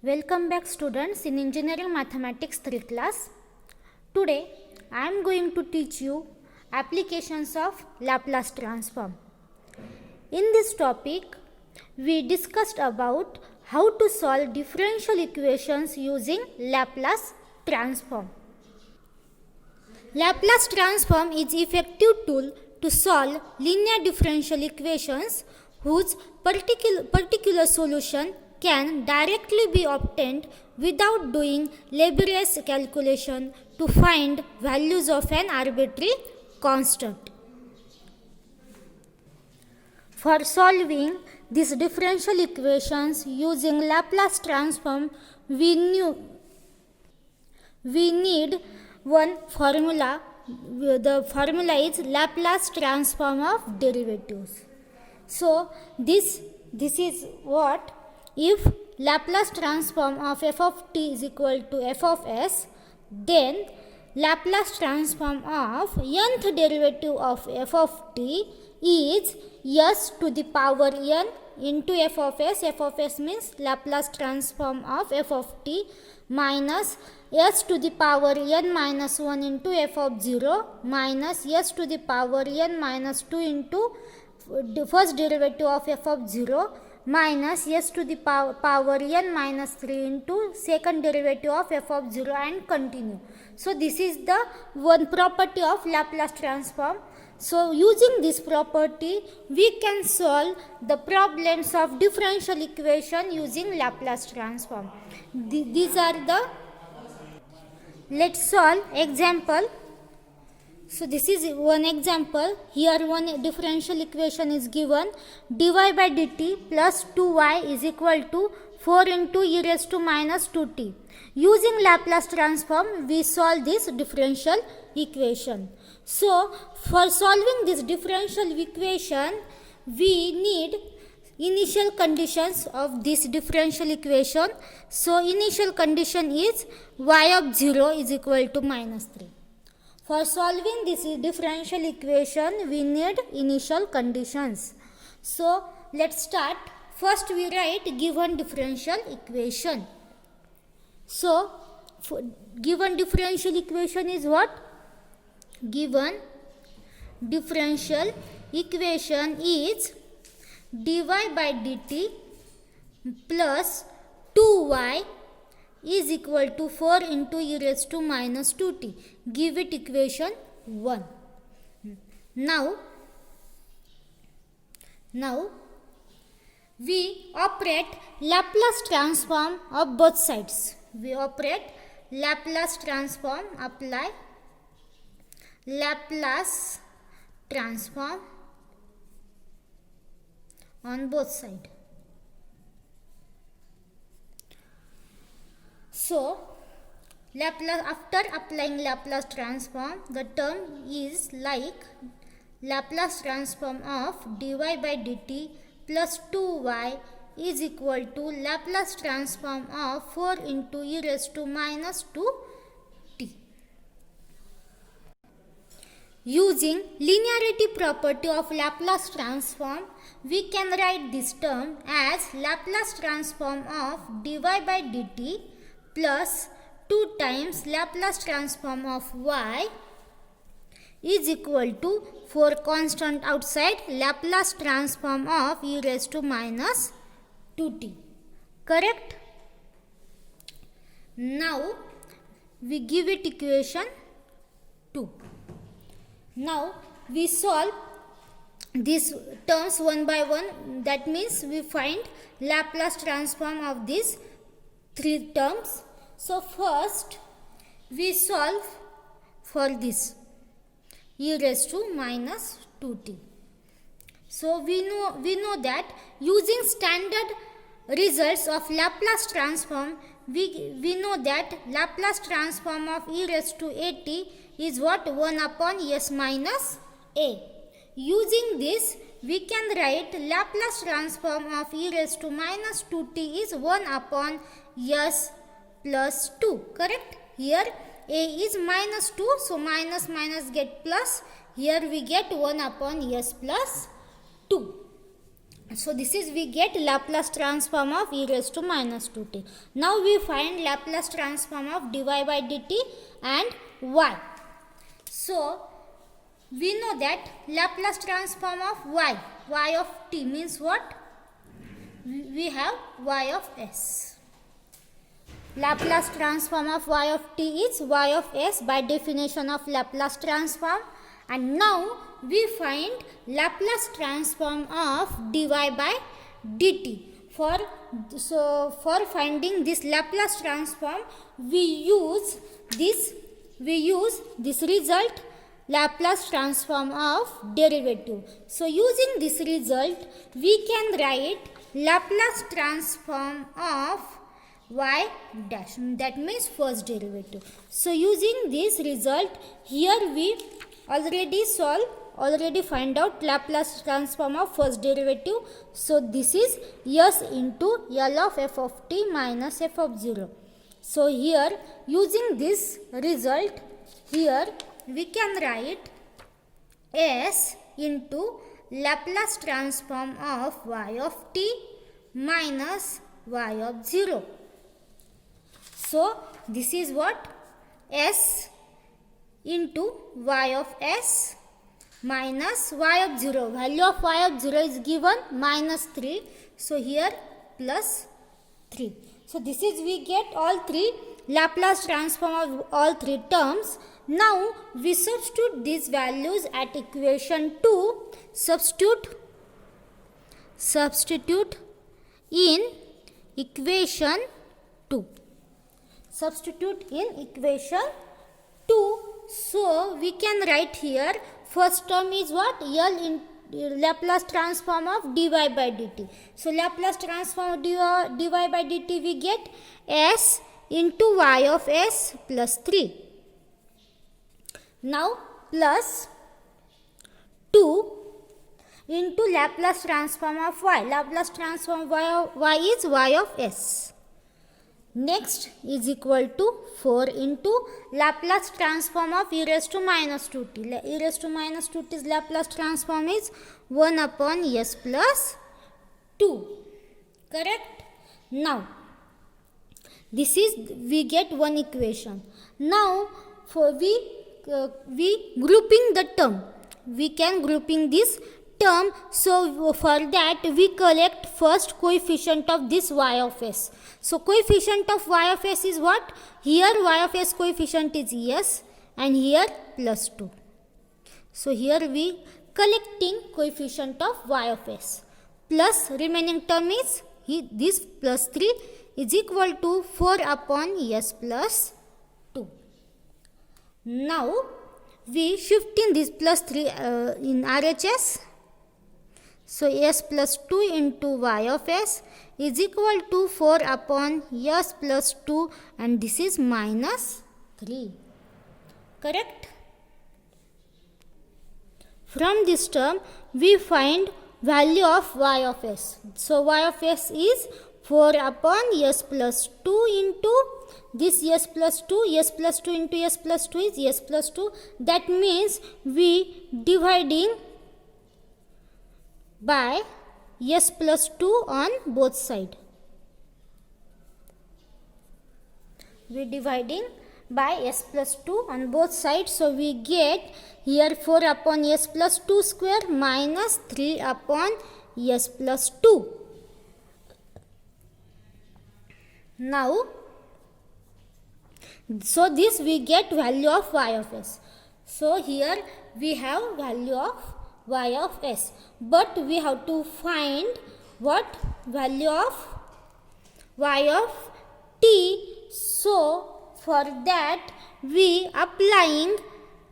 Welcome back students in Engineering Mathematics 3 class. Today I am going to teach you applications of Laplace transform. In this topic we discussed about how to solve differential equations using Laplace transform. Laplace transform is effective tool to solve linear differential equations whose particular solution can directly be obtained without doing laborious calculation to find values of an arbitrary constant. For solving these differential equations using Laplace transform, we need one formula. The formula is Laplace transform of derivatives. So this is what, if Laplace transform of f of t is equal to f of s, then Laplace transform of nth derivative of f of t is s to the power n into f of s. F of s means Laplace transform of f of t minus s to the power n minus 1 into f of 0 minus s to the power n minus 2 into first derivative of f of 0 minus s to the power n minus 3 into second derivative of f of 0 and continue. So this is the one property of Laplace transform. So using this property we can solve the problems of differential equation using Laplace transform. These are the, let's solve example. So this is one example. Here one differential equation is given, dy by dt plus 2y is equal to 4 into e raised to minus 2t. Using Laplace transform we solve this differential equation. So for solving this differential equation we need initial conditions of this differential equation. So initial condition is y of 0 is equal to minus 3. For solving this differential equation we need initial conditions. So let's start. First we write given differential equation. So given differential equation is what? Given differential equation is dy by dt plus 2y is equal to 4 into e raised to minus 2t. Give it equation 1. Now we operate Laplace transform of both sides. We operate Laplace transform, apply Laplace transform on both sides. So after applying Laplace transform, the term is like Laplace transform of dy by dt plus 2y is equal to Laplace transform of 4 into e raised to minus 2t. Using linearity property of Laplace transform, we can write this term as Laplace transform of dy by dt plus 2 times Laplace transform of y is equal to 4 constant outside Laplace transform of e raised to minus 2t. Correct? Now we give it equation 2. Now we solve these terms one by one. That means we find Laplace transform of these 3 terms. So first we solve for this e raised to minus 2t. So we know that using standard results of Laplace transform we know that Laplace transform of e raised to at is what? 1 upon s minus a. Using this we can write Laplace transform of e raised to minus 2t is 1 upon s plus 2. Correct? Here a is minus 2, so minus minus get plus. Here we get 1 upon s plus 2. So this is we get Laplace transform of e raised to minus 2t. Now we find Laplace transform of dy by dt and y. So we know that Laplace transform of y of t means what? We have y of s. Laplace transform of y of t is y of s by definition of Laplace transform. And now we find Laplace transform of dy by dt. For finding this Laplace transform, we use this result, Laplace transform of derivative. So using this result, we can write Laplace transform of y dash, that means first derivative. So using this result, here we already find out Laplace transform of first derivative. So this is s into L of f of t minus f of 0. So here using this result, here we can write s into Laplace transform of y of t minus y of 0. So this is what? S into y of s minus y of 0. Value of y of 0 is given minus 3. So here plus 3. So this is we get all three Laplace transform of all three terms. Now we substitute these values at equation 2. Substitute in equation 2. Substitute in equation 2. So we can write here first term is what? L in Laplace transform of dy by dt. So Laplace transform of dy by dt we get s into y of s plus 3. Now plus 2 into Laplace transform of y. Laplace transform of y is y of s. Next is equal to 4 into Laplace transform of e raised to minus 2t. E raised to minus 2t's Laplace transform is 1 upon s plus 2. Correct? Now, this is we get one equation. Now, for we grouping the term. We can grouping this term. So for that we collect first coefficient of this y of s. So coefficient of y of s is what? Here y of s coefficient is s and here plus 2. So here we collecting coefficient of y of s. Plus remaining term is this plus 3 is equal to 4 upon s plus 2. Now we shifting this plus 3 in RHS. So s plus 2 into y of s is equal to 4 upon s plus 2 and this is minus 3. Correct? From this term we find value of y of s. So y of s is 4 upon s plus 2 into this s plus 2 into s plus 2 is s plus 2. That means we dividing by s plus 2 on both sides. We dividing by s plus 2 on both sides. So we get here 4 upon s plus 2 square minus 3 upon s plus 2. Now, so this we get value of y of s. So here we have value of y of s. But we have to find what? Value of y of t. So for that we applying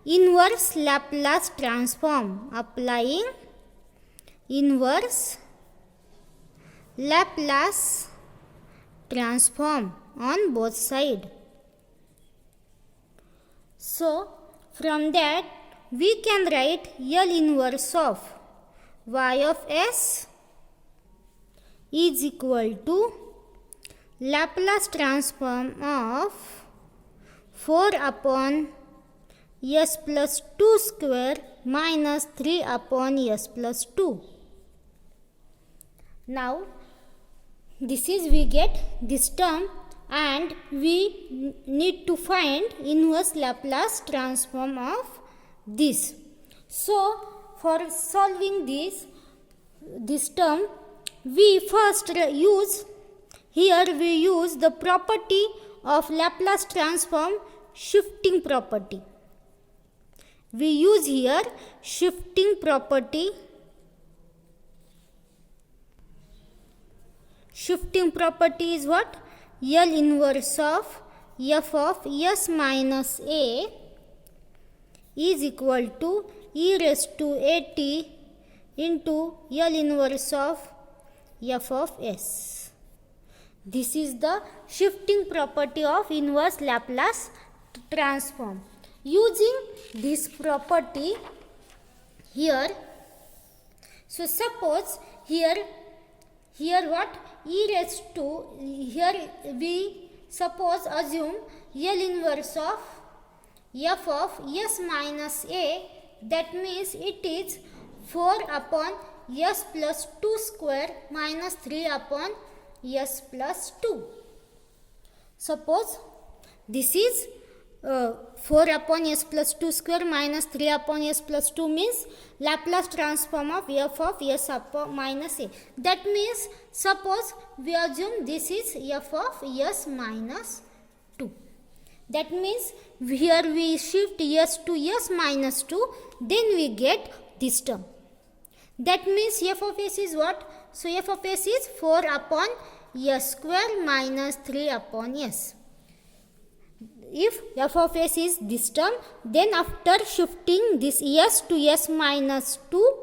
inverse Laplace transform. Applying inverse Laplace transform on both sides. So from that we can write L inverse of y of s is equal to Laplace transform of 4 upon s plus 2 square minus 3 upon s plus 2. Now this is we get this term, and we need to find inverse Laplace transform of this. So for solving this term, we first use the property of Laplace transform, shifting property. We use here shifting property. Shifting property is what? L inverse of f of s minus a is equal to e raised to at into L inverse of f of s. This is the shifting property of inverse Laplace transform. Using this property here, so suppose here what? E raised to, here we suppose assume L inverse of f of s minus a, that means it is 4 upon s plus 2 square minus 3 upon s plus 2. Suppose this is 4 upon s plus 2 square minus 3 upon s plus 2 means Laplace transform of f of s upon minus a. That means suppose we assume this is f of s minus 2. That means here we shift s to s minus 2, then we get this term. That means f of s is what? So f of s is 4 upon s square minus 3 upon s. If f of s is this term, then after shifting this s to s minus 2,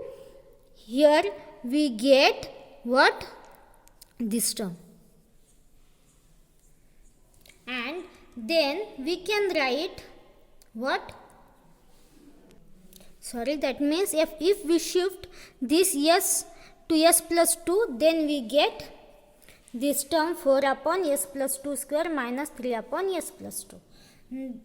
here we get what? This term. And then we can write what? That means if we shift this s to s plus 2, then we get this term 4 upon s plus 2 square minus 3 upon s plus 2.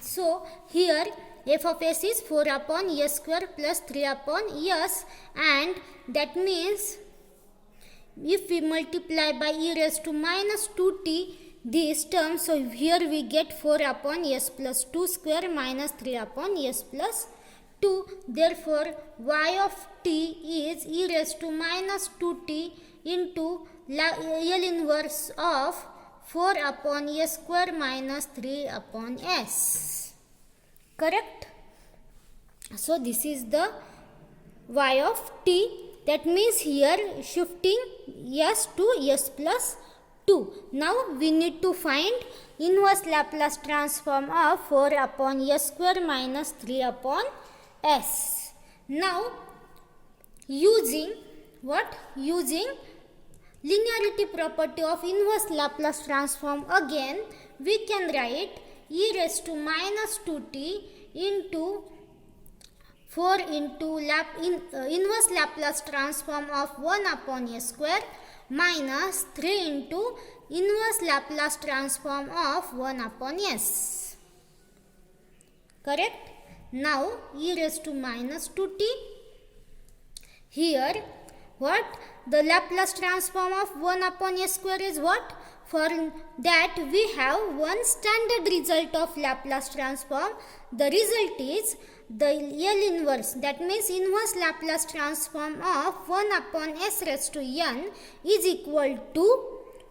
So here f of s is 4 upon s square plus 3 upon s, and that means if we multiply by e raised to minus 2t this term, so here we get 4 upon s plus 2 square minus 3 upon s plus 2. Therefore y of t is e raised to minus 2t into L inverse of 4 upon s square minus 3 upon s. Correct? So this is the y of t. That means here shifting s to s plus 2. Now we need to find inverse Laplace transform of 4 upon s square minus 3 upon s. Now using what? Using linearity property of inverse Laplace transform, again we can write e raised to minus 2t into 4 into inverse Laplace transform of 1 upon s square minus 3 into inverse Laplace transform of 1 upon s. Correct? Now e raised to minus 2t. Here what? The Laplace transform of 1 upon s square is what? For that we have one standard result of Laplace transform. The result is the L inverse, that means inverse Laplace transform of 1 upon s raised to n is equal to,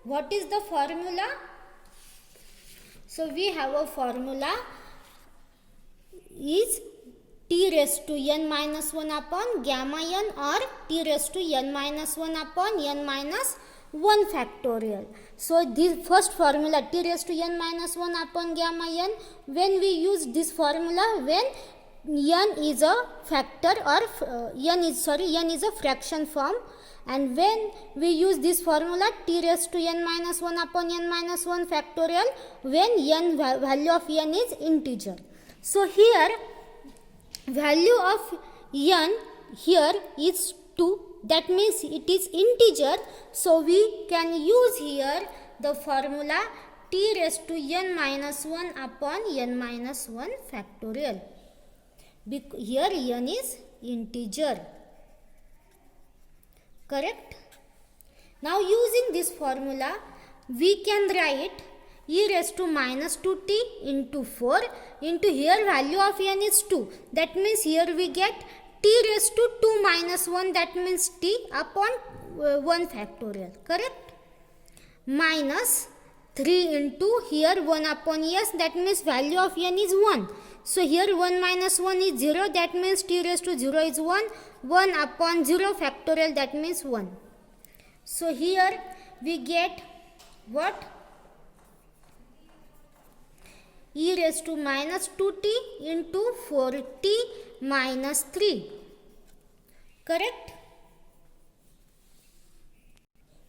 what is the formula? So we have a formula is t raised to n minus 1 upon gamma n, or t raised to n minus 1 upon n minus 1 factorial. So this first formula t raised to n minus 1 upon gamma n, when we use this formula when n is a factor or n is a fraction form, and when we use this formula t raised to n minus 1 upon n minus 1 factorial when n value of n is integer. So here value of n here is 2, that means it is integer. So we can use here the formula t raised to n minus 1 upon n minus 1 factorial. Here n is integer. Correct? Now using this formula, we can write e raised to minus 2t into 4 into here value of n is 2. That means here we get t raised to 2 minus 1, that means t upon 1 factorial, correct? Minus 3 into here 1 upon s, that means value of n is 1. So here 1 minus 1 is 0, that means t raised to 0 is 1. 1 upon 0 factorial, that means 1. So here we get what? E raised to minus 2t into 4t minus 3. Correct?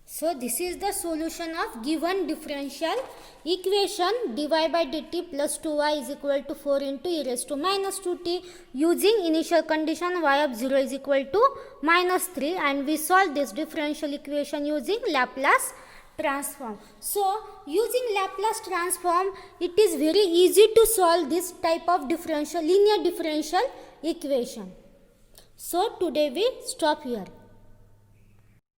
So this is the solution of given differential equation dy by dt plus 2y is equal to 4 into e raised to minus 2t using initial condition y of 0 is equal to minus 3, and we solve this differential equation using Laplace transform. So using Laplace transform, it is very easy to solve this type of linear differential equation. So today we stop here.